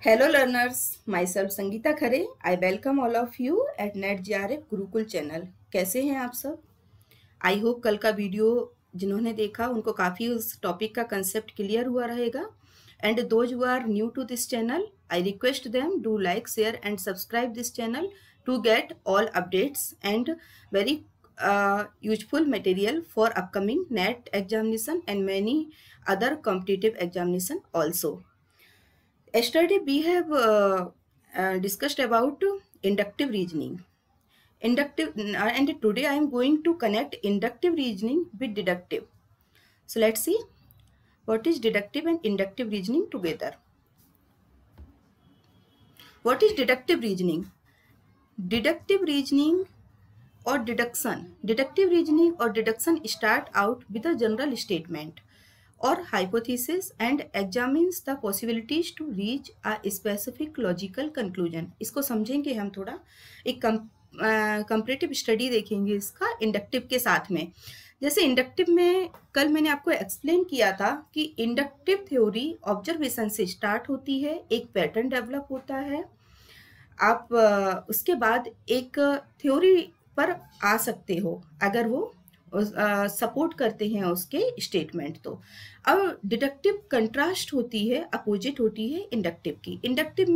Hello learners, myself Sangeeta Khare. I welcome all of you at NetJRF Gurukul channel. कैसे हैं आप सब? आई होप कल का वीडियो जिन्होंने देखा उनको काफ़ी उस टॉपिक का कंसेप्ट क्लियर हुआ रहेगा. And those who are new to this channel, I request them do like, share and subscribe this channel to get all updates and very useful material for upcoming NET examination and many other competitive examination also. Yesterday we have discussed about inductive reasoning. And today I am going to connect inductive reasoning with deductive. So let's see what is deductive and inductive reasoning together. What is deductive reasoning? Deductive reasoning or deduction start out with a general statement or hypothesis and examines the possibilities to reach a specific logical conclusion. इसको समझेंगे हम थोड़ा. एक comparative study देखेंगे इसका inductive के साथ में. जैसे इंडक्टिव में कल मैंने आपको एक्सप्लेन किया था कि इंडक्टिव थ्योरी ऑब्जर्वेशन से स्टार्ट होती है, एक पैटर्न डेवलप होता है, आप उसके बाद एक थ्योरी पर आ सकते हो अगर वो सपोर्ट करते हैं उसके स्टेटमेंट. तो अब डिडक्टिव कंट्रास्ट होती है, अपोजिट होती है इंडक्टिव की. डिडक्टिव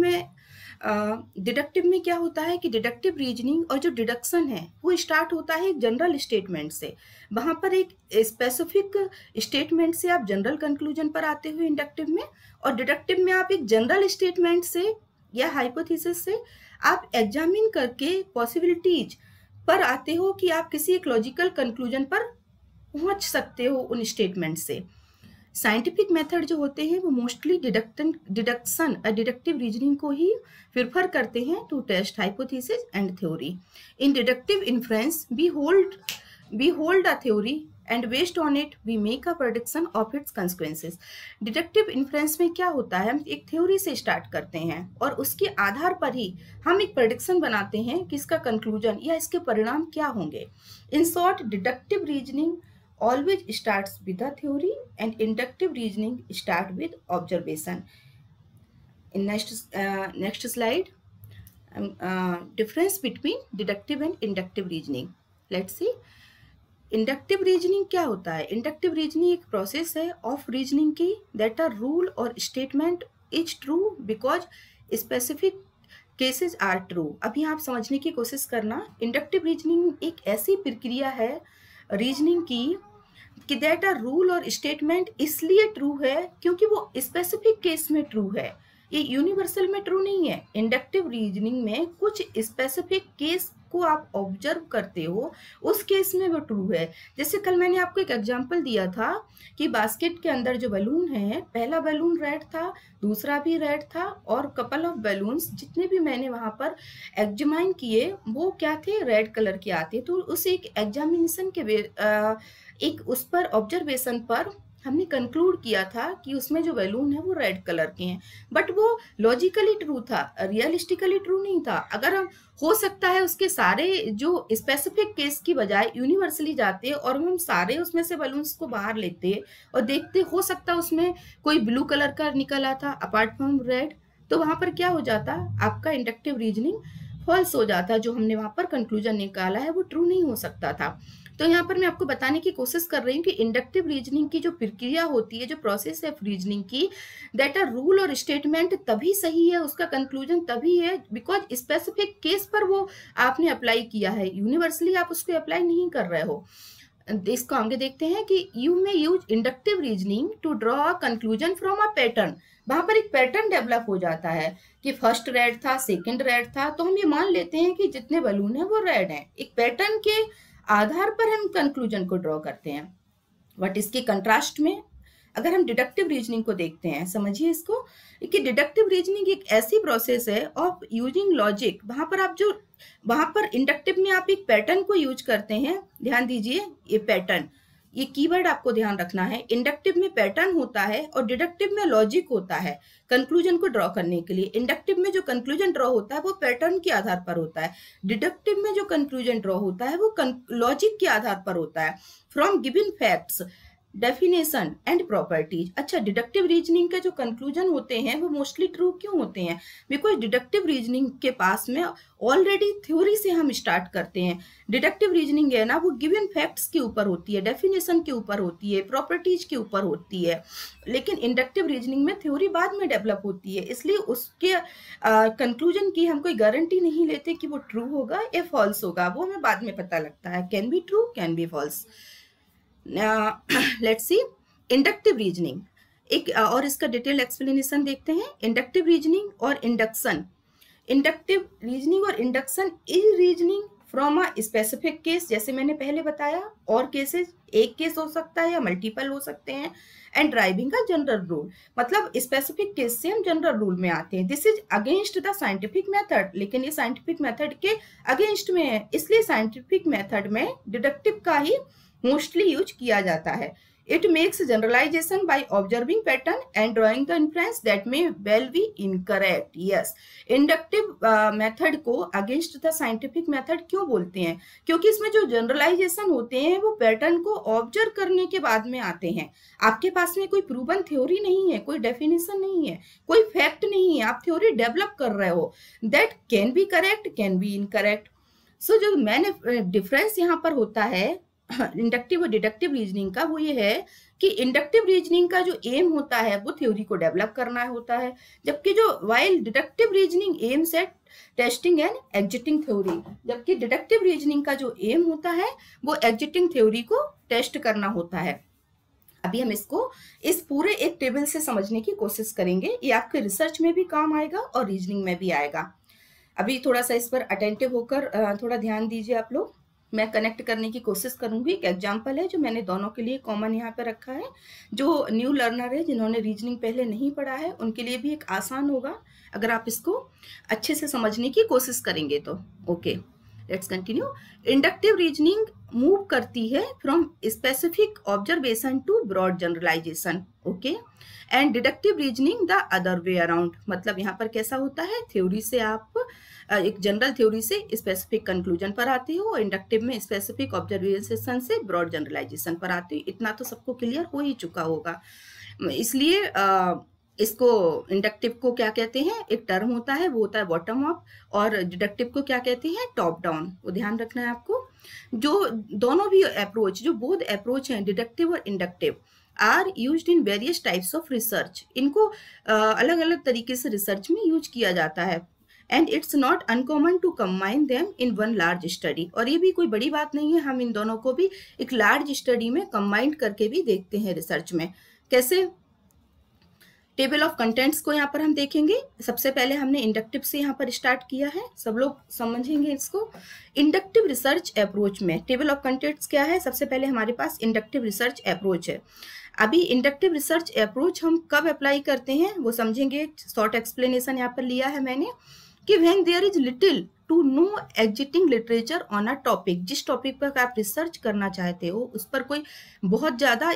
में क्या होता है कि डिडक्टिव रीजनिंग और जो डिडक्शन है वो स्टार्ट होता है एक जनरल स्टेटमेंट से. वहाँ पर एक स्पेसिफिक स्टेटमेंट से आप जनरल कंक्लूजन पर आते हो इंडक्टिव में, और डिडक्टिव में आप एक जनरल स्टेटमेंट से या हाइपोथेसिस से आप एग्जामिन करके पॉसिबिलिटीज पर आते हो कि आप किसी एक लॉजिकल कंक्लूजन पर पहुंच सकते हो उन स्टेटमेंट से. साइंटिफिक मेथड जो होते हैं वो मोस्टली डिडक्शन डिडक्टिव रीजनिंग को ही प्रेफर करते हैं to test hypothesis and theory. In deductive inference we hold a theory and based on it we make a prediction of its consequences. Deductive inference में क्या होता है, हम एक थ्योरी से स्टार्ट करते हैं और उसके आधार पर ही हम एक प्रेडिक्शन बनाते हैं कि इसका कंक्लूजन या इसके परिणाम क्या होंगे. In short deductive reasoning always starts with a theory and inductive reasoning start with observation. In next slide, difference between deductive and inductive reasoning. Let's see. Inductive reasoning क्या होता है. इंडक्टिव रीजनिंग एक process है of reasoning की that are rule और statement is true because specific cases are true. अभी आप समझने की कोशिश करना. इंडक्टिव रीजनिंग एक ऐसी प्रक्रिया है रीजनिंग की कि दैट आर रूल और स्टेटमेंट इसलिए ट्रू है क्योंकि वो स्पेसिफिक केस में ट्रू है, ये यूनिवर्सल में ट्रू नहीं है. इंडक्टिव रीजनिंग में कुछ स्पेसिफिक केस को आप ऑब्जर्व करते हो, उस केस में वो ट्रू है. जैसे कल मैंने आपको एक एग्जांपल दिया था कि बास्केट के अंदर जो बलून है, पहला बलून रेड था, दूसरा भी रेड था, और कपल ऑफ बलून्स जितने भी मैंने वहां पर एग्जामिन किए वो क्या थे, रेड कलर के आते. तो उस एक एग्जामिनेशन के एक उस पर ऑब्जर्वेशन पर हमने कंक्लूड किया था कि उसमें जो बैलून है वो रेड कलर के हैं, बट वो लॉजिकली ट्रू था, रियलिस्टिकली ट्रू नहीं था. अगर हम हो सकता है उसके सारे जो स्पेसिफिक केस की बजाय यूनिवर्सली जाते और हम सारे उसमें से बलून्स को बाहर लेते और देखते, हो सकता उसमें कोई ब्लू कलर का निकल आता अपार्ट फ्रॉम रेड, तो वहां पर क्या हो जाता, आपका इंडक्टिव रीजनिंग फॉल्स हो जाता. जो हमने वहां पर कंक्लूजन निकाला है वो ट्रू नहीं हो सकता था. तो यहाँ पर मैं आपको बताने की कोशिश कर रही हूँ कि इंडक्टिव रीजनिंग की जो प्रक्रिया होती है, जो प्रोसेस है रीजनिंग की, दैट आर रूल और स्टेटमेंट तभी सही है, उसका कंक्लूजन तभी है बिकॉज स्पेसिफिक केस पर वो आपने अप्लाई किया है, यूनिवर्सली आप उसको अप्लाई नहीं कर रहे हो. इसको आगे देखते हैं कि you may use inductive reasoning to draw a conclusion from a pattern. वहां पर एक पैटर्न डेवलप हो जाता है कि फर्स्ट रेड था, सेकंड रेड था, तो हम ये मान लेते हैं कि जितने बलून है वो रेड है. एक पैटर्न के आधार पर हम कंक्लूजन को ड्रॉ करते हैं. बट इसके कंट्रास्ट में अगर हम डिडक्टिव रीजनिंग को देखते हैं, समझिए इसको कि डिडक्टिव रीजनिंग एक ऐसी प्रोसेस है ऑफ यूजिंग लॉजिक. वहां पर इंडक्टिव में आप एक पैटर्न को यूज करते हैं. ध्यान दीजिए, ये पैटर्न, ये कीवर्ड आपको ध्यान रखना है. इंडक्टिव में पैटर्न होता है और डिडक्टिव में लॉजिक होता है कंक्लूजन को ड्रॉ करने के लिए. इंडक्टिव में जो कंक्लूजन ड्रॉ होता है वो पैटर्न के आधार पर होता है. डिडक्टिव में जो कंक्लूजन ड्रॉ होता है वो लॉजिक के आधार पर होता है. From given facts definition and properties. अच्छा, डिडक्टिव रीजनिंग के जो कंक्लूजन होते हैं वो मोस्टली ट्रू क्यों होते हैं? बिकॉज डिडक्टिव रीजनिंग के पास में ऑलरेडी थ्योरी से हम स्टार्ट करते हैं। डिडक्टिव रीजनिंग है ना, वो गिवन फैक्ट्स के ऊपर होती है, डेफिनेशन के ऊपर होती है, प्रॉपर्टीज के ऊपर होती है। लेकिन इंडक्टिव रीजनिंग में थ्योरी बाद में डेवलप होती है, इसलिए उसके कंक्लूजन की हम कोई गारंटी नहीं लेते कि वो ट्रू होगा या फॉल्स होगा, वो हमें बाद में पता लगता है। Can be true, can be false. Let's see inductive reasoning, एक और इसका डिटेल एक्सप्लेनेशन देखते हैं। इंडक्टिव रीजनिंग और इंडक्शन। इंडक्टिव रीजनिंग और induction is reasoning from a specific case, जैसे मैंने पहले बताया, और केसेस एक केस हो सकता है या मल्टीपल हो सकते हैं। एंड ड्राइविंग का जनरल रूल, मतलब स्पेसिफिक केस से हम जनरल रूल में आते हैं। This is against the scientific method, लेकिन ये साइंटिफिक मेथड के अगेंस्ट में है, इसलिए साइंटिफिक मेथड में डिडक्टिव का ही मोस्टली यूज किया जाता है। It makes generalization by observing pattern and drawing the inference that may well be incorrect. Yes, inductive method को against the scientific method क्यों बोलते हैं? क्योंकि इसमें जो जनरलाइजेशन होते हैं वो पैटर्न को ऑब्जर्व करने के बाद में आते हैं। आपके पास में कोई प्रूवन थ्योरी नहीं है, कोई डेफिनेशन नहीं है, कोई फैक्ट नहीं है, आप थ्योरी डेवलप कर रहे हो। That can be correct, can be incorrect. So जो मैंने डिफरेंस यहाँ पर होता है इंडक्टिव और डिडक्टिव रीजनिंग का, वो ये है कि इंडक्टिव रीजनिंग का जो एम होता है वो थ्योरी को डेवलप करना होता है, जबकि जो while deductive reasoning aims at testing and exiting theory, जबकि डिडक्टिव रीजनिंग का जो एम होता है वो एग्जिटिंग थ्योरी को टेस्ट करना होता है। अभी हम इसको इस पूरे एक टेबल से समझने की कोशिश करेंगे, ये आपके रिसर्च में भी काम आएगा और रीजनिंग में भी आएगा। अभी थोड़ा सा इस पर अटेंटिव होकर थोड़ा ध्यान दीजिए आप लोग। मैं कनेक्ट करने की कोशिश करूंगी। एक एग्जांपल है जो मैंने दोनों के लिए कॉमन यहाँ पे रखा है। जो न्यू लर्नर है, जिन्होंने रीजनिंग पहले नहीं पढ़ा है, उनके लिए भी एक आसान होगा अगर आप इसको अच्छे से समझने की कोशिश करेंगे तो। Okay, let's continue. Inductive reasoning move करती है from specific observation to broad generalization. Okay, and deductive reasoning the other way around, मतलब यहाँ पर कैसा होता है, थ्योरी से आप एक जनरल थ्योरी से स्पेसिफिक कंक्लूजन पर आते हो, इंडक्टिव में स्पेसिफिक ऑब्जर्वेशन से ब्रॉड जनरलाइजेशन पर आते हो। इतना तो सबको क्लियर हो ही चुका होगा। इसलिए इसको इंडक्टिव को क्या कहते हैं, एक टर्म होता है वो होता है बॉटम अप, और डिडक्टिव को क्या कहते हैं, टॉप डाउन। वो ध्यान रखना है आपको। जो दोनों भी अप्रोच, जो बोथ अप्रोच हैं डिडक्टिव और inductive, are used in various types of research. इनको अलग अलग तरीके से रिसर्च में यूज किया जाता है। And it's not uncommon to combine them in one large study, और ये भी कोई बड़ी बात नहीं है, हम इन दोनों को भी एक लार्ज स्टडी में कंबाइन करके भी देखते हैं रिसर्च में। कैसे? टेबल ऑफ कंटेंट्स को यहाँ पर हम देखेंगे। सबसे पहले हमने इंडक्टिव से यहाँ पर स्टार्ट किया है, सब लोग समझेंगे इसको। इंडक्टिव रिसर्च अप्रोच में टेबल ऑफ कंटेंट्स क्या है? सबसे पहले हमारे पास इंडक्टिव रिसर्च अप्रोच है। अभी इंडक्टिव रिसर्च अप्रोच हम कब अप्लाई करते हैं वो समझेंगे। शॉर्ट एक्सप्लेनेशन यहाँ पर लिया है मैंने कि when there is little to no existing literature on a topic, जिस टॉपिक पर आप रिसर्च करना चाहते हो उस पर कोई बहुत ज़्यादा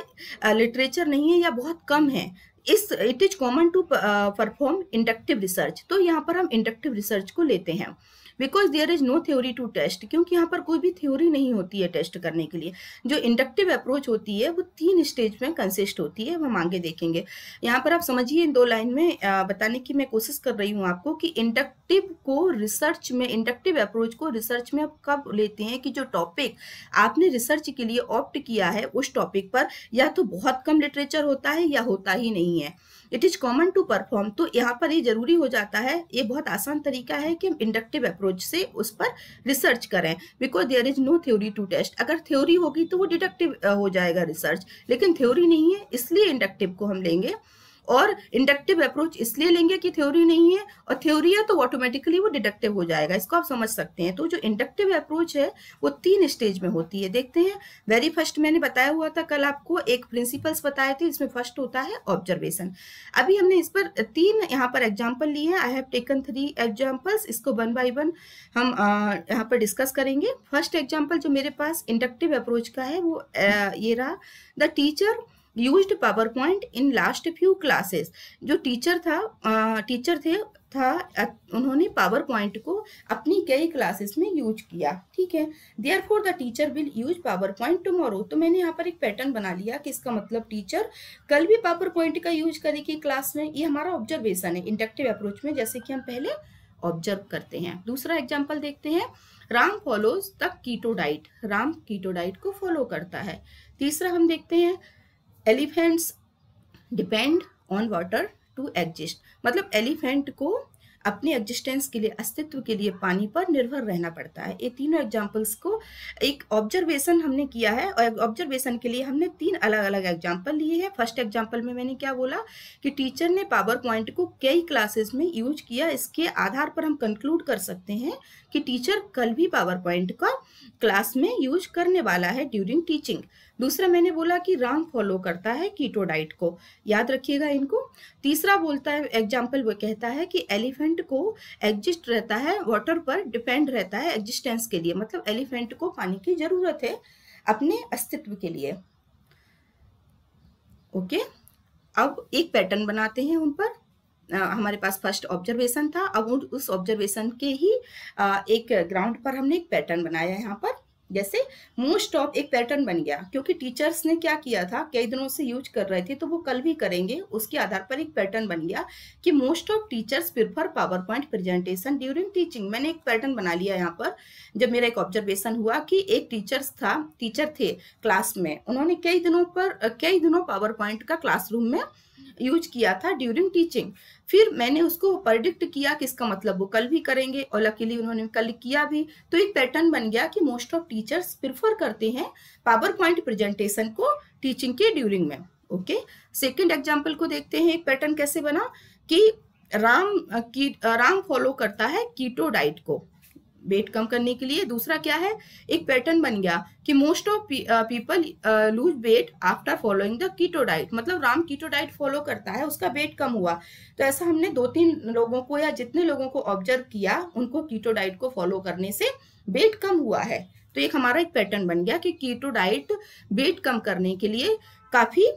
लिटरेचर नहीं है या बहुत कम है, it is common to perform inductive research. तो यहाँ पर हम इंडक्टिव रिसर्च को लेते हैं because there is no theory to test, क्योंकि यहाँ पर कोई भी थ्योरी नहीं होती है टेस्ट करने के लिए। जो इंडक्टिव अप्रोच होती है वो 3 स्टेज में कंसिस्ट होती है, हम आगे देखेंगे। यहाँ पर आप समझिए, इन 2 लाइन में बताने की मैं कोशिश कर रही हूँ आपको कि इंडक्टिव को रिसर्च में, इंडक्टिव अप्रोच को रिसर्च में आप कब लेते हैं कि जो टॉपिक आपने रिसर्च के लिए ऑप्ट किया है उस टॉपिक पर या तो बहुत कम लिटरेचर होता है या होता ही नहीं है। It is common to perform, तो यहाँ पर ये जरूरी हो जाता है, ये बहुत आसान तरीका है कि हम इंडक्टिव अप्रोच से उस पर रिसर्च करें because there is no theory to test. अगर थ्योरी होगी तो वो डिडक्टिव हो जाएगा रिसर्च, लेकिन थ्योरी नहीं है इसलिए इंडक्टिव को हम लेंगे। और इंडक्टिव अप्रोच इसलिए लेंगे कि थ्योरी नहीं है, और थ्योरी है तो ऑटोमेटिकली वो डिडक्टिव हो जाएगा, इसको आप समझ सकते हैं। तो जो इंडक्टिव अप्रोच है वो 3 स्टेज में होती है। देखते हैं, वेरी फर्स्ट मैंने बताया हुआ था कल आपको, एक प्रिंसिपल्स बताए थे, इसमें फर्स्ट होता है ऑब्जर्वेशन। अभी हमने इस पर 3 यहाँ पर एग्जाम्पल लिए हैं। आई हैव टेकन 3 एग्जाम्पल्स, इसको 1 बाय 1 हम यहाँ पर डिस्कस करेंगे। फर्स्ट एग्जाम्पल जो मेरे पास इंडक्टिव अप्रोच का है वो ये रहा। The teacher used power point in last few classes. जो टीचर थे था उन्होंने पावर पॉइंट को अपनी कई क्लासेस में यूज किया, ठीक है। Therefore the teacher will use power point tomorrow. तो मैंने यहाँ पर एक पैटर्न बना लिया कि इसका मतलब टीचर कल भी पावर पॉइंट का यूज करेगी क्लास में। ये हमारा ऑब्जर्वेशन है इंडक्टिव अप्रोच में, जैसे कि हम पहले ऑब्जर्व करते हैं। दूसरा एग्जाम्पल देखते हैं, Ram follows the keto diet. Ram keto diet को फॉलो करता है। तीसरा हम देखते हैं, elephants depend on water to exist. मतलब एलिफेंट को अपने एग्जिस्टेंस के लिए, अस्तित्व के लिए पानी पर निर्भर रहना पड़ता है। ये तीनों एग्जाम्पल्स को एक ऑब्जर्वेशन हमने किया है और ऑब्जर्वेशन के लिए हमने 3 अलग अलग एग्जाम्पल लिए हैं। फर्स्ट एग्जाम्पल में मैंने क्या बोला कि टीचर ने पावर पॉइंट को कई क्लासेस में यूज किया। इसके आधार पर हम कंक्लूड कर सकते हैं कि टीचर कल भी पावर पॉइंट का क्लास में यूज करने वाला है ड्यूरिंग टीचिंग। दूसरा मैंने बोला कि राम फॉलो करता है कीटो डाइट को, याद रखिएगा इनको। तीसरा बोलता है एग्जाम्पल, वो कहता है कि एलिफेंट को एग्जिस्ट रहता है, वाटर पर डिपेंड रहता है एग्जिस्टेंस के लिए। मतलब एलिफेंट को पानी की जरूरत है अपने अस्तित्व के लिए। ओके, अब एक पैटर्न बनाते हैं उन पर। हमारे पास फर्स्ट ऑब्जर्वेशन था, अब उस ऑब्जर्वेशन के ही एक ग्राउंड पर हमने एक पैटर्न बनाया है। यहाँ पर जैसे मोस्ट ऑफ एक पैटर्न बन गया, क्योंकि टीचर्स ने क्या किया था, कई दिनों से यूज कर रहे थे, तो वो कल भी करेंगे। उसके आधार पर एक पैटर्न बन गया कि most of teachers prefer power point presentation during teaching. मैंने एक पैटर्न बना लिया यहाँ पर। जब मेरा एक ऑब्जर्वेशन हुआ कि एक टीचर थे क्लास में, उन्होंने कई दिनों पावर पॉइंट का क्लासरूम में यूज किया था ड्यूरिंग टीचिंग। फिर मैंने उसको प्रेडिक्ट किया कि इसका मतलब वो कल भी करेंगे, और लकीली उन्होंने कल किया भी। तो एक पैटर्न बन गया कि मोस्ट ऑफ टीचर्स प्रिफर करते हैं पावर पॉइंट प्रेजेंटेशन को टीचिंग के ड्यूरिंग में। ओके, सेकंड एग्जांपल को देखते हैं, एक पैटर्न कैसे बना कि राम फॉलो करता है कीटो डाइट को वेट कम करने के लिए। दूसरा क्या है, एक पैटर्न बन गया कि most of people lose weight after following the keto diet. मतलब राम कीटो डाइट फॉलो करता है, उसका वेट कम हुआ। तो ऐसा हमने 2-3 लोगों को या जितने लोगों को ऑब्जर्व किया, उनको कीटो डाइट को फॉलो करने से वेट कम हुआ है। तो एक हमारा एक पैटर्न बन गया कि कीटो डाइट वेट कम करने के लिए काफी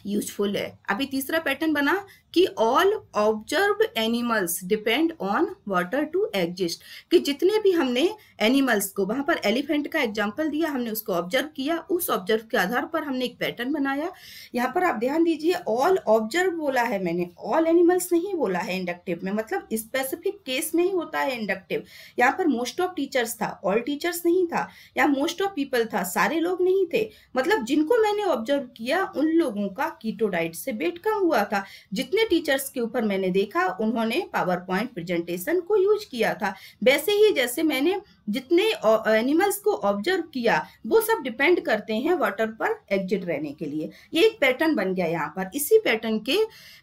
यूजफुल है। अभी तीसरा पैटर्न बना कि all observed animals depend on water to exist. कि जितने भी हमने एनिमल्स को, वहां पर एलिफेंट का एग्जांपल दिया, हमने उसको ऑब्जर्व किया, उस ऑब्जर्व के आधार पर हमने एक पैटर्न बनाया। यहाँ पर आप ध्यान दीजिए, ऑल ऑब्जर्व बोला है मैंने, ऑल एनिमल्स नहीं बोला है इंडक्टिव में। मतलब स्पेसिफिक केस में ही होता है इंडक्टिव। यहाँ पर मोस्ट ऑफ टीचर्स था, ऑल टीचर्स नहीं था। यहाँ मोस्ट ऑफ पीपल था, सारे लोग नहीं थे। मतलब जिनको मैंने ऑब्जर्व किया, उन लोगों का कीटो डाइट से वेट कम हुआ था। जितने टीचर्स के ऊपर मैंने देखा, उन्होंने पावर पॉइंट प्रेजेंटेशन को यूज किया था। वैसे ही जैसे मैंने जितने एनिमल्स को ऑब्जर्व किया, वो सब डिपेंड करते हैं वाटर पर एग्जिट रहने के लिए। ये एक पैटर्न बन गया यहाँ पर। इसी पैटर्न के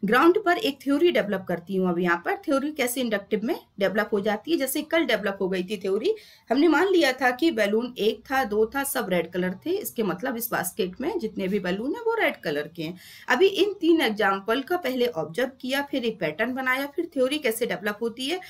ग्राउंड पर एक थ्योरी डेवलप करती हूँ। अब यहाँ पर थ्योरी कैसे इंडक्टिव में डेवलप हो जाती है, जैसे कल डेवलप हो गई थी थ्योरी। हमने मान लिया था कि बैलून 1 था, 2 था, सब रेड कलर थे। इसके मतलब इस बास्केट में जितने भी बैलून है वो रेड कलर के हैं। अभी इन 3 एग्जाम्पल का पहले ऑब्जर्व किया, फिर एक पैटर्न बनाया, फिर थ्योरी कैसे डेवलप होती है।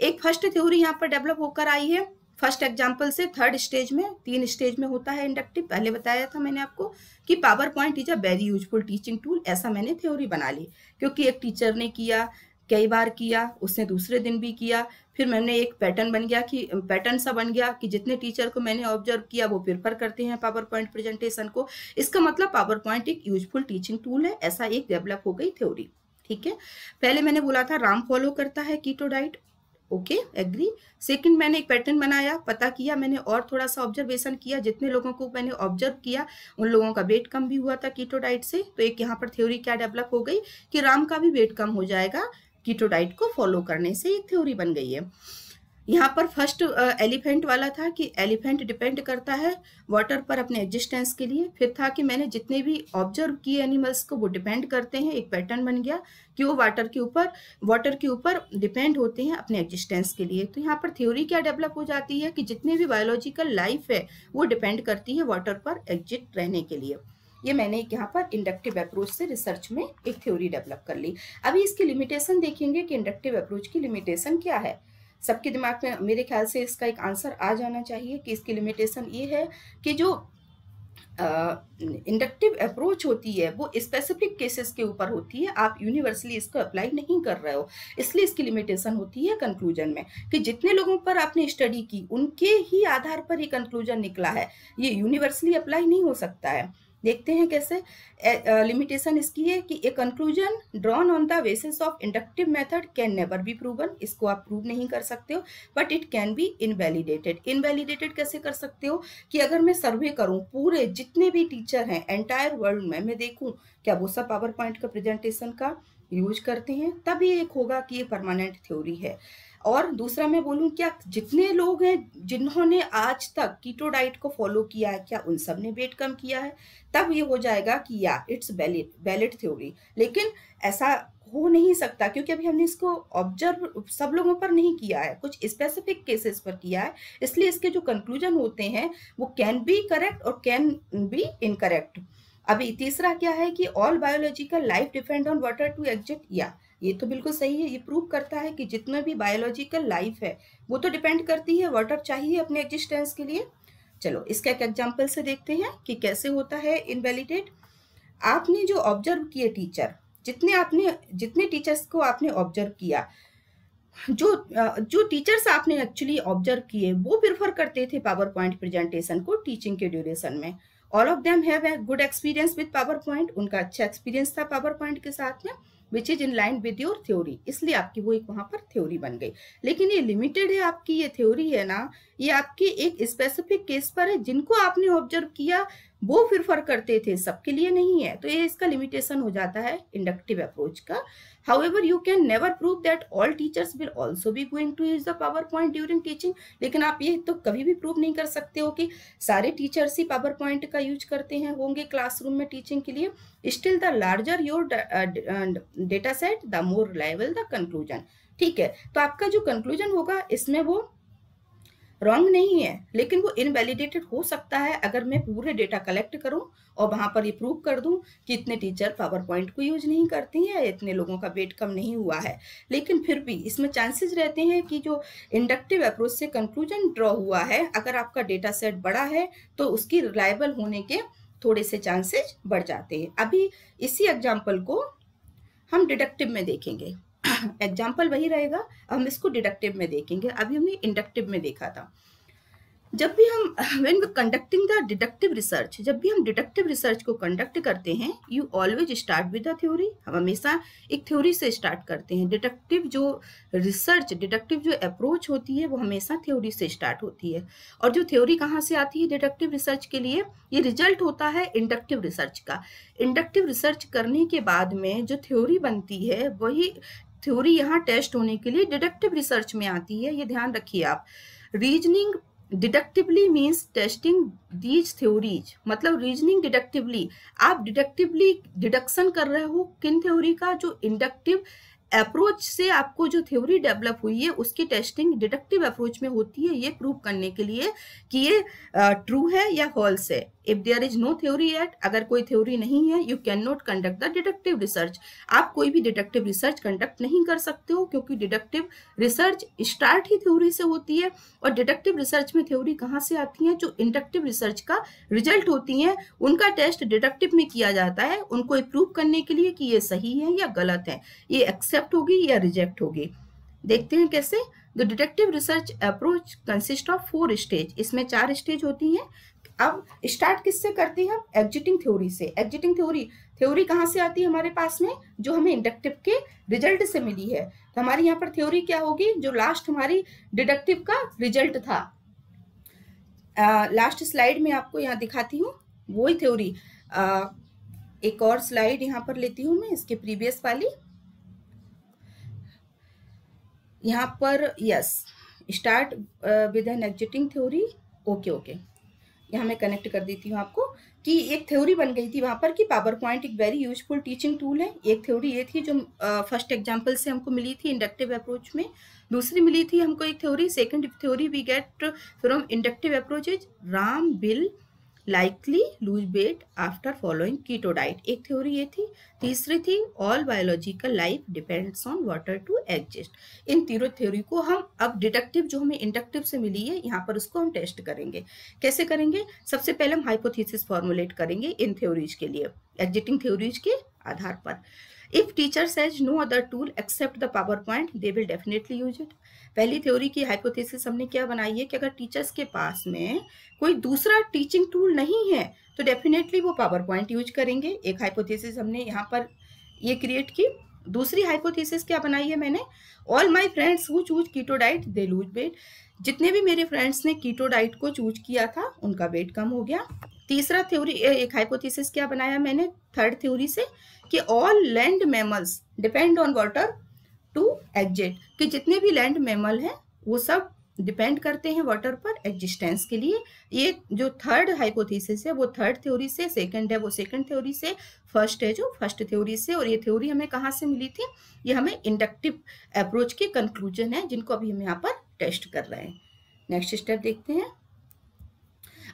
एक फर्स्ट थ्योरी यहाँ पर डेवलप होकर आई है। फर्स्ट एग्जाम्पल से थर्ड स्टेज में, 3 स्टेज में होता है इंडक्टिव। पहले बताया था मैंने आपको कि power point is a very useful teaching tool. ऐसा मैंने थ्योरी बना ली, क्योंकि एक टीचर ने किया, कई बार किया, उसने दूसरे दिन भी किया। फिर मैंने एक पैटर्न बन गया कि पैटर्न सा बन गया कि जितने टीचर को मैंने ऑब्जर्व किया, वो प्रेफर करते हैं पावर पॉइंट प्रेजेंटेशन को। इसका मतलब पावर पॉइंट एक यूजफुल टीचिंग टूल है। ऐसा एक डेवलप हो गई थ्योरी। ठीक है, पहले मैंने बोला था राम फॉलो करता है keto diet. Okay, agree. Second मैंने एक पैटर्न बनाया, पता किया मैंने, और थोड़ा सा ऑब्जर्वेशन किया। जितने लोगों को मैंने ऑब्जर्व किया, उन लोगों का वेट कम भी हुआ था कीटो डाइट से। तो एक यहाँ पर थ्योरी क्या डेवलप हो गई कि राम का भी वेट कम हो जाएगा कीटो डाइट को फॉलो करने से। एक थ्योरी बन गई है। यहाँ पर फर्स्ट एलिफेंट वाला था कि एलिफेंट डिपेंड करता है वाटर पर अपने एग्जिस्टेंस के लिए। फिर था कि मैंने जितने भी ऑब्जर्व किए एनिमल्स को, वो डिपेंड करते हैं। एक पैटर्न बन गया कि वो वाटर के ऊपर डिपेंड होते हैं अपने एग्जिस्टेंस के लिए। तो यहाँ पर थ्योरी क्या डेवलप हो जाती है कि जितने भी बायोलॉजिकल लाइफ है, वो डिपेंड करती है वाटर पर एग्जिट रहने के लिए। ये मैंने यहाँ पर इंडक्टिव अप्रोच से रिसर्च में एक थ्योरी डेवलप कर ली। अभी इसकी लिमिटेशन देखेंगे कि इंडक्टिव अप्रोच की लिमिटेशन क्या है। सबके दिमाग में मेरे ख्याल से इसका एक आंसर आ जाना चाहिए कि इसकी लिमिटेशन ये है कि जो इंडक्टिव अप्रोच होती है वो स्पेसिफिक केसेस के ऊपर होती है, आप यूनिवर्सली इसको अप्लाई नहीं कर रहे हो, इसलिए इसकी लिमिटेशन होती है कंक्लूजन में कि जितने लोगों पर आपने स्टडी की उनके ही आधार पर ये कंक्लूजन निकला है, ये यूनिवर्सली अप्लाई नहीं हो सकता है। देखते हैं कैसे। लिमिटेशन इसकी है कि a conclusion drawn on the basis of inductive method can never be proven, इसको आप प्रूव नहीं कर सकते हो, but it can be invalidated. Invalidated कैसे कर सकते हो कि अगर मैं सर्वे करूं पूरे जितने भी टीचर हैं एंटायर वर्ल्ड में, मैं देखूं क्या वो सब पावर पॉइंट का प्रेजेंटेशन का यूज करते हैं, तब ये एक होगा कि ये परमानेंट थ्योरी है। और दूसरा मैं बोलूं क्या जितने लोग हैं जिन्होंने आज तक कीटो डाइट को फॉलो किया है क्या उन सब ने वेट कम किया है, तब ये हो जाएगा कि या इट्स वैलिड थ्योरी। लेकिन ऐसा हो नहीं सकता क्योंकि अभी हमने इसको ऑब्जर्व सब लोगों पर नहीं किया है, कुछ स्पेसिफिक केसेस पर किया है, इसलिए इसके जो कंक्लूजन होते हैं वो कैन बी करेक्ट और कैन बी इनकरेक्ट। अभी तीसरा क्या है कि all biological life depend on water to exist, या ये तो बिल्कुल सही है, ये प्रूव करता है कि जितना भी बायोलॉजिकल लाइफ है वो तो डिपेंड करती है, वाटर चाहिए अपने एग्जिस्टेंस के लिए। चलो इसका एक एग्जांपल से देखते हैं कि कैसे होता है इनवैलिडेट। आपने जो ऑब्जर्व किए टीचर, जितने टीचर्स को आपने ऑब्जर्व किया, जो टीचर्स आपने एक्चुअली ऑब्जर्व किए वो प्रेफर करते थे पावर पॉइंट प्रेजेंटेशन को टीचिंग के ड्यूरेशन में। All of them have a good experience with power point, उनका अच्छा एक्सपीरियंस था पावर पॉइंट के साथ में, which is in line with your theory, इसलिए आपकी वो एक वहां पर थ्योरी बन गई। लेकिन ये लिमिटेड है, आपकी ये थ्योरी है ना, ये आपके एक स्पेसिफिक केस पर है, जिनको आपने ऑब्जर्व किया वो प्रेफर करते थे, सबके लिए नहीं है, तो ये इसका लिमिटेशन हो जाता है इंडक्टिव अप्रोच का। However, you can never prove that all teachers will also be going to use the PowerPoint during teaching. लेकिन आप ये तो कभी भी प्रूव नहीं कर सकते हो कि सारे टीचर्स ही पावर पॉइंट का यूज करते हैं होंगे क्लासरूम में टीचिंग के लिए। Still the larger your data set the more reliable the conclusion. ठीक है, तो आपका जो कंक्लूजन होगा इसमें वो रॉन्ग नहीं है, लेकिन वो इनवैलिडेटेड हो सकता है अगर मैं पूरे डेटा कलेक्ट करूं और वहां पर ये प्रूव कर दूं कि इतने टीचर पावर पॉइंट को यूज नहीं करते हैं, इतने लोगों का वेट कम नहीं हुआ है। लेकिन फिर भी इसमें चांसेस रहते हैं कि जो इंडक्टिव अप्रोच से कंक्लूजन ड्रॉ हुआ है, अगर आपका डेटा सेट बड़ा है तो उसकी रिलायबल होने के थोड़े से चांसेस बढ़ जाते हैं। अभी इसी एग्जाम्पल को हम डिडक्टिव में देखेंगे, एग्जाम्पल वही रहेगा, हम इसको डिडक्टिव में देखेंगे, अभी हमने इंडक्टिव में देखा था। जब भी हम when we conducting the deductive research, जब भी हम डिडक्टिव रिसर्च को कंडक्ट करते हैं, you always start with the theory, हम हमेशा एक थ्योरी से स्टार्ट करते हैं। डिडक्टिव जो रिसर्च, डिडक्टिव जो अप्रोच होती है वो हमेशा थ्योरी से स्टार्ट होती है। और जो थ्योरी कहाँ से आती है डिडक्टिव रिसर्च के लिए, ये रिजल्ट होता है इंडक्टिव रिसर्च का। इंडक्टिव रिसर्च करने के बाद में जो थ्योरी बनती है वही थ्योरी यहाँ टेस्ट होने के लिए डिडक्टिव रिसर्च में आती है, ये ध्यान रखिए आप। Reasoning डिडक्टिवली means testing these theories, मतलब रीजनिंग डिडक्टिवली, आप डिडक्टिवली डिडक्शन कर रहे हो किन थ्योरी का, जो इंडक्टिव अप्रोच से आपको जो थ्योरी डेवलप हुई है उसकी टेस्टिंग डिडक्टिव अप्रोच में होती है, ये प्रूव करने के लिए कि ये ट्रू है या फॉल्स है। If there is no theory at, अगर कोई थ्योरी नहीं है, you can not conduct the deductive research, आप कोई भी डिडक्टिव रिसर्च कंडक्ट नहीं कर सकते हो, क्योंकि डिडक्टिव रिसर्च स्टार्ट ही थ्योरी से होती है। और डिडक्टिव रिसर्च में थ्योरी कहाँ से आती है, जो इंडक्टिव रिसर्च का रिजल्ट होती है उनका टेस्ट डिडक्टिव में किया जाता है, उनको प्रूव करने के लिए कि ये सही है या गलत है, ये एक्सेप्ट होगी या रिजेक्ट होगी। देखते हैं कैसे। The deductive research approach consist of 4 stage, इसमें 4 स्टेज होती हैं। अब स्टार्ट किससे करते हैं, एग्जिटिंग थ्योरी से। एग्जिटिंग थ्योरी कहाँ से आती है हमारे पास में, जो हमें इंडक्टिव के रिजल्ट से मिली है। तो हमारी यहाँ पर थ्योरी क्या होगी, जो लास्ट हमारी डिडक्टिव का रिजल्ट था। लास्ट स्लाइड में आपको यहाँ दिखाती हूँ वही थ्योरी। एक और स्लाइड यहाँ पर लेती हूँ मैं, इसके प्रीवियस वाली, यहाँ पर yes, start with an existing theory. Okay, यहाँ मैं कनेक्ट कर देती हूँ आपको कि एक थ्योरी बन गई थी वहाँ पर कि पावर पॉइंट एक वेरी यूजफुल टीचिंग टूल है। एक थ्योरी ये थी जो फर्स्ट एग्जांपल से हमको मिली थी इंडक्टिव अप्रोच में। दूसरी मिली थी हमको एक theory, second theory we get from inductive approaches, Ram, Bill, likely lose weight after following keto diet, एक थ्योरी ये थी। तीसरी थी all biological life depends on water to exist. इन तीनों थ्योरी को हम अब डिडक्टिव जो हमें इंडक्टिव से मिली है यहाँ पर उसको हम टेस्ट करेंगे। कैसे करेंगे? सबसे पहले हम हाइपोथेसिस फॉर्मुलेट करेंगे इन थ्योरीज के लिए, एग्जिस्टिंग थ्योरीज के आधार पर। If teacher says no other tool except the power point they will definitely use it. पहली थ्योरी की हाइपोथेसिस हमने क्या बनाई है कि अगर टीचर्स के पास में कोई दूसरा टीचिंग टूल नहीं है तो डेफिनेटली वो पावर पॉइंट यूज करेंगे। एक हाइपोथेसिस हमने यहाँ पर ये क्रिएट की। दूसरी हाइपोथेसिस क्या बनाई है मैंने? All my friends who choose keto diet they lose weight. जितने भी मेरे फ्रेंड्स ने कीटो डाइट को चूज किया था उनका वेट कम हो गया। तीसरा थ्योरी, एक हाइपोथेसिस क्या बनाया मैंने थर्ड थ्योरी से कि all land mammals depend on water to exist, कि जितने भी लैंड मैमल हैं वो सब डिपेंड करते हैं वाटर पर एग्जिस्टेंस के लिए। ये जो थर्ड हाइपोथेसिस है वो थर्ड थ्योरी से, सेकंड है वो सेकंड थ्योरी से, फर्स्ट है जो फर्स्ट थ्योरी से। और ये थ्योरी हमें कहाँ से मिली थी? ये हमें इंडक्टिव अप्रोच के कंक्लूजन है जिनको अभी हम यहाँ पर टेस्ट कर रहे हैं। नेक्स्ट स्टेप देखते हैं।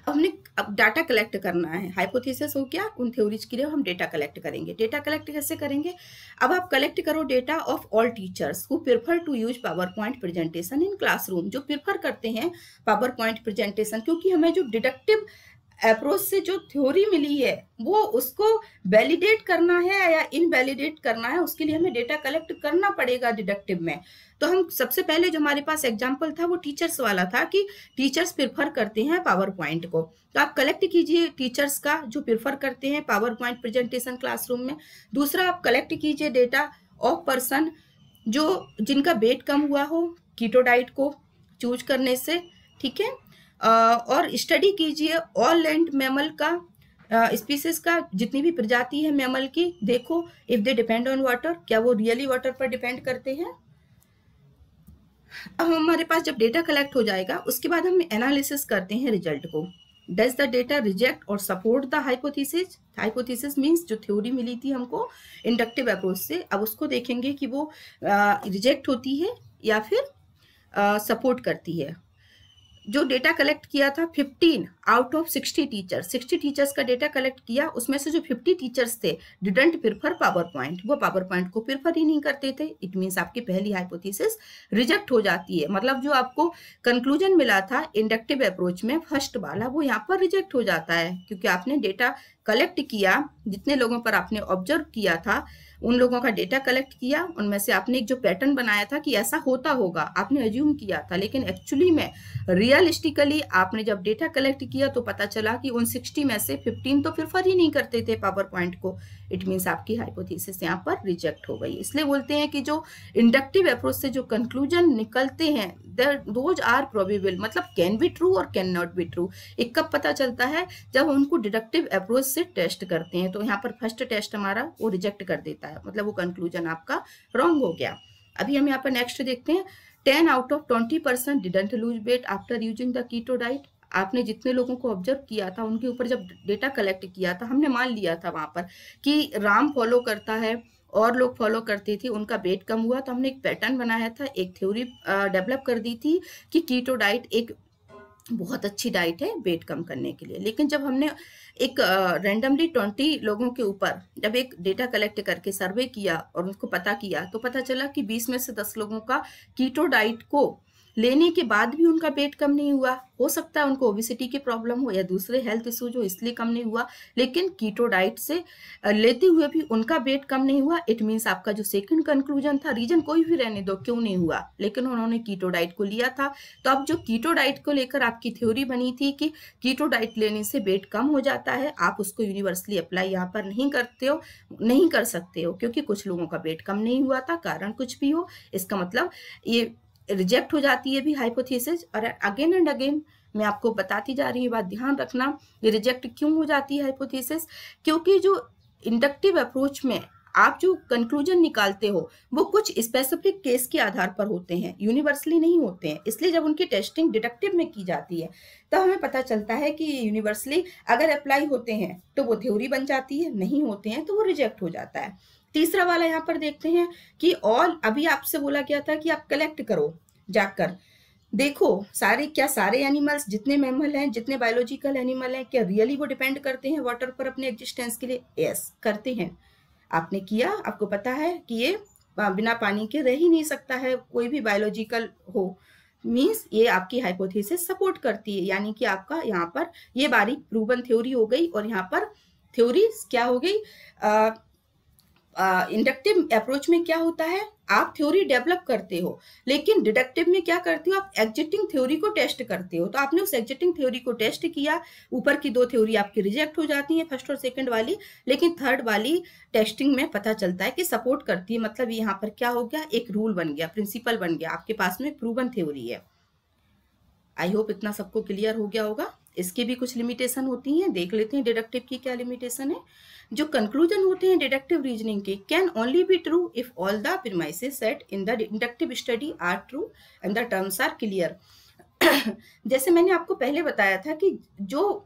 अब डाटा कलेक्ट करना है। हाइपोथेसिस हो गया, उन थ्योरीज के लिए हम डेटा कलेक्ट करेंगे। डेटा कलेक्ट कैसे करेंगे? अब आप कलेक्ट करो data of all teachers who prefer to use PowerPoint presentation in classroom, जो प्रेफर करते हैं पावर पॉइंट प्रेजेंटेशन, क्योंकि हमें जो डिडक्टिव अप्रोच से जो थ्योरी मिली है वो उसको वैलिडेट करना है या इनवैलिडेट करना है, उसके लिए हमें डेटा कलेक्ट करना पड़ेगा डिडक्टिव में। तो हम सबसे पहले जो हमारे पास एग्जांपल था वो टीचर्स वाला था कि टीचर्स प्रेफर करते हैं पावर पॉइंट को। तो आप कलेक्ट कीजिए टीचर्स का जो प्रेफर करते हैं पावर पॉइंट प्रेजेंटेशन क्लासरूम में। दूसरा, आप कलेक्ट कीजिए डेटा ऑफ पर्सन जो जिनका वेट कम हुआ हो कीटो डाइट को चूज करने से, ठीक है। और स्टडी कीजिए ऑल लैंड मैमल का, स्पीसीज का, जितनी भी प्रजाति है मैमल की, देखो if they depend on water, क्या वो रियली वाटर पर डिपेंड करते हैं। अब हमारे पास जब डेटा कलेक्ट हो जाएगा उसके बाद हम एनालिसिस करते हैं रिजल्ट को। डज द डेटा रिजेक्ट और support the hypothesis? Hypothesis means जो थ्योरी मिली थी हमको इंडक्टिव अप्रोच से, अब उसको देखेंगे कि वो रिजेक्ट होती है या फिर सपोर्ट करती है। जो डेटा कलेक्ट किया था 15 आउट ऑफ 60 टीचर्स, 60 टीचर्स का डेटा कलेक्ट किया, उसमें से जो 50 टीचर्स थे डिडंट प्रेफर पावर पॉइंट, वो पावर पॉइंट को प्रेफर ही नहीं करते थे। इट मीन्स आपकी पहली हाइपोथेसिस रिजेक्ट हो जाती है। मतलब जो आपको कंक्लूजन मिला था इंडक्टिव अप्रोच में फर्स्ट वाला, वो यहाँ पर रिजेक्ट हो जाता है, क्योंकि आपने डेटा कलेक्ट किया, जितने लोगों पर आपने ऑब्जर्व किया था उन लोगों का डेटा कलेक्ट किया, उनमें से आपने एक जो पैटर्न बनाया था कि ऐसा होता होगा, आपने अज्यूम किया था, लेकिन एक्चुअली में रियलिस्टिकली आपने जब डेटा कलेक्ट किया तो पता चला कि उन 60 में से 15 तो प्रेफर ही नहीं करते थे पावर पॉइंट को। इट मीन्स आपकी हाइपोथेसिस यहाँ पर रिजेक्ट हो गई। इसलिए बोलते हैं कि जो इंडक्टिव अप्रोच से जो कंक्लूजन निकलते हैं दोज आर प्रोबेबल, मतलब कैन बी ट्रू और कैन नॉट बी ट्रू। एक कब पता चलता है? जब उनको डिडक्टिव अप्रोच से टेस्ट करते हैं। तो यहाँ पर फर्स्ट टेस्ट हमारा वो रिजेक्ट कर देता है, मतलब वो कंक्लूजन आपका रॉन्ग हो गया। अभी हम यहाँ पर नेक्स्ट देखते हैं। 10 out of 20% didn't lose weight after using the keto diet. आपने जितने लोगों को ऑब्जर्व किया था उनके ऊपर जब डेटा कलेक्ट किया था, हमने मान लिया था वहां पर कि राम फॉलो करता है और लोग फॉलो करते थे, उनका वेट कम हुआ, तो हमने एक पैटर्न बनाया था, एक थ्योरी डेवलप कर दी थी कि कीटो डाइट एक बहुत अच्छी डाइट है वेट कम करने के लिए। लेकिन जब हमने एक रैंडमली 20 लोगों के ऊपर जब एक डेटा कलेक्ट करके सर्वे किया और उनको पता किया, तो पता चला कि 20 में से 10 लोगों का कीटो डाइट को लेने के बाद भी उनका वेट कम नहीं हुआ। हो सकता है उनको ओबेसिटी की प्रॉब्लम हो या दूसरे हेल्थ इश्यूज हो, इसलिए कम नहीं हुआ, लेकिन कीटो डाइट से लेते हुए भी उनका वेट कम नहीं हुआ। इट मीन्स आपका जो सेकंड कंक्लूजन था, रीजन कोई भी रहने दो क्यों नहीं हुआ, लेकिन उन्होंने कीटो डाइट को लिया था। तो अब जो कीटो डाइट को लेकर आपकी थ्योरी बनी थी कि कीटो डाइट लेने से वेट कम हो जाता है, आप उसको यूनिवर्सली अप्लाई यहाँ पर नहीं करते हो, नहीं कर सकते हो, क्योंकि कुछ लोगों का वेट कम नहीं हुआ था, कारण कुछ भी हो, इसका मतलब ये रिजेक्ट हो जाती है भी हाइपोथेसिस। और अगेन एंड अगेन मैं आपको बताती जा रही हूँ, बात ध्यान रखना, ये रिजेक्ट क्यों हो जाती है हाइपोथेसिस, क्योंकि जो इंडक्टिव अप्रोच में आप जो कंक्लूजन निकालते हो वो कुछ स्पेसिफिक केस के आधार पर होते हैं, यूनिवर्सली नहीं होते हैं। इसलिए जब उनकी टेस्टिंग डिडक्टिव में की जाती है तो हमें पता चलता है कि यूनिवर्सली अगर अप्लाई होते हैं तो वो थ्योरी बन जाती है, नहीं होते हैं तो वो रिजेक्ट हो जाता है। तीसरा वाला यहाँ पर देखते हैं कि ऑल, अभी आपसे बोला गया था कि आप कलेक्ट करो जाकर, देखो सारे एनिमल्स, जितने मैमल हैं, जितने बायोलॉजिकल एनिमल हैं, क्या रियली वो डिपेंड करते हैं वाटर पर अपने एग्जिस्टेंस के लिए? यस, करते हैं। आपने किया, आपको पता है कि ये बिना पानी के रह ही नहीं सकता है कोई भी बायोलॉजिकल हो। मीन्स ये आपकी हाइपोथेसिस सपोर्ट करती है, यानी कि आपका यहाँ पर ये बारीक प्रूवन थ्योरी हो गई, और यहाँ पर थ्योरी क्या हो गई? इंडक्टिव अप्रोच में क्या होता है, आप थ्योरी डेवलप करते हो, लेकिन डिडक्टिव में क्या करते हो, आप एग्जिस्टिंग थ्योरी को टेस्ट करते हो। तो आपने उस एग्जिस्टिंग थ्योरी को टेस्ट किया, ऊपर की 2 थ्योरी आपकी रिजेक्ट हो जाती है, फर्स्ट और सेकंड वाली, लेकिन थर्ड वाली टेस्टिंग में पता चलता है कि सपोर्ट करती है। मतलब यहाँ पर क्या हो गया, एक रूल बन गया, प्रिंसिपल बन गया, आपके पास में प्रूवन थ्योरी है। आई होप इतना सबको क्लियर हो गया होगा। इसकी भी कुछ लिमिटेशन होती हैं, देख लेते हैं डिडक्टिव की क्या लिमिटेशन है। जो कंक्लूजन होते हैं डिडक्टिव रीजनिंग के, can only be true if all the premises set in the inductive study are true and the terms are clear. जैसे मैंने आपको पहले बताया था कि जो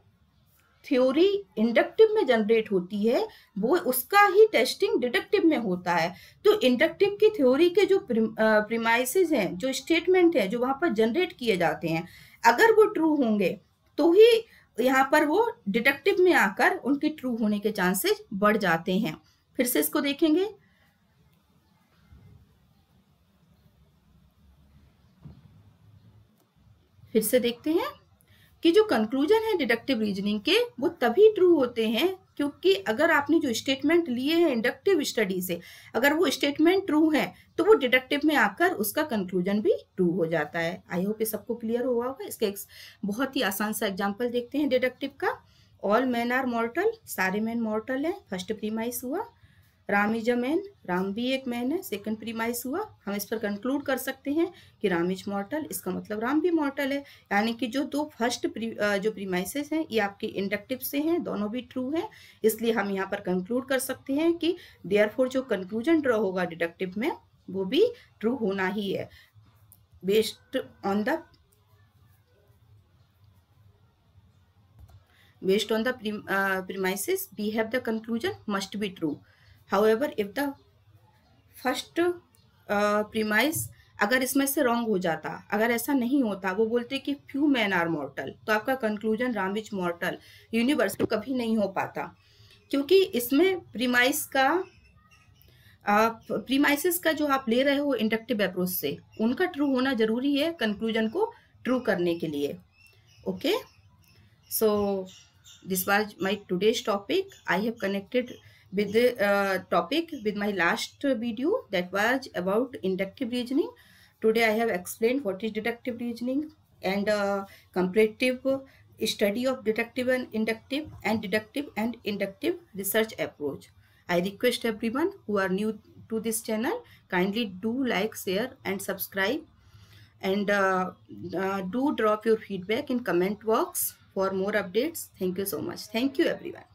थ्योरी इंडक्टिव में जनरेट होती है वो उसका ही टेस्टिंग डिडक्टिव में होता है। तो इंडक्टिव की थ्योरी के जो प्रीमाइसेस हैं, जो स्टेटमेंट है, जो वहां पर जनरेट किए जाते हैं, अगर वो ट्रू होंगे तो ही यहाँ पर वो डिडक्टिव में आकर उनके ट्रू होने के चांसेस बढ़ जाते हैं। फिर से इसको देखेंगे। फिर से देखते हैं कि जो कंक्लूजन है डिडक्टिव रीजनिंग के, वो तभी ट्रू होते हैं क्योंकि अगर आपने जो स्टेटमेंट लिए हैं इंडक्टिव स्टडी से, अगर वो स्टेटमेंट ट्रू है तो वो डिडक्टिव में आकर उसका कंक्लूजन भी ट्रू हो जाता है। आई होप ये सबको क्लियर हुआ होगा। इसका एक बहुत ही आसान सा एग्जांपल देखते हैं डिडक्टिव का। ऑल मैन आर मॉर्टल, सारे मैन मॉर्टल हैं, फर्स्ट प्रीमाइस हुआ। Ram is a man, Ram भी एक मैन है, सेकंड प्रीमाइस हुआ। हम इस पर कंक्लूड कर सकते हैं कि राम इज मॉर्टल, इसका मतलब राम भी मॉर्टल है। यानी कि जो दो फर्स्ट जो प्रीमाइसेस हैं ये आपके इंडक्टिव से हैं, दोनों भी ट्रू हैं, इसलिए हम यहाँ पर कंक्लूड कर सकते हैं कि देयरफॉर जो कंक्लूजन ड्रॉ होगा डिडक्टिव में वो भी ट्रू होना ही है। Based on the premises we have the conclusion must be true. However, if the first premise अगर इसमें से रॉन्ग हो जाता, अगर ऐसा नहीं होता, वो बोलते कि फ्यू मैन आर मॉर्टल, तो आपका कंक्लूजन राम इज मॉर्टल यूनिवर्स तो कभी नहीं हो पाता, क्योंकि इसमें प्रीमाइसेस का जो आप ले रहे हो इंडक्टिव अप्रोच से, उनका ट्रू होना जरूरी है कंक्लूजन को ट्रू करने के लिए। Okay, so this was my today's topic. I have connected with the topic with my last video that was about inductive reasoning. Today I have explained what is deductive reasoning and comparative study of deductive and deductive and inductive research approach. I request everyone who are new to this channel, kindly do like, share and subscribe, and do drop your feedback in comment box for more updates. Thank you so much. Thank you everyone.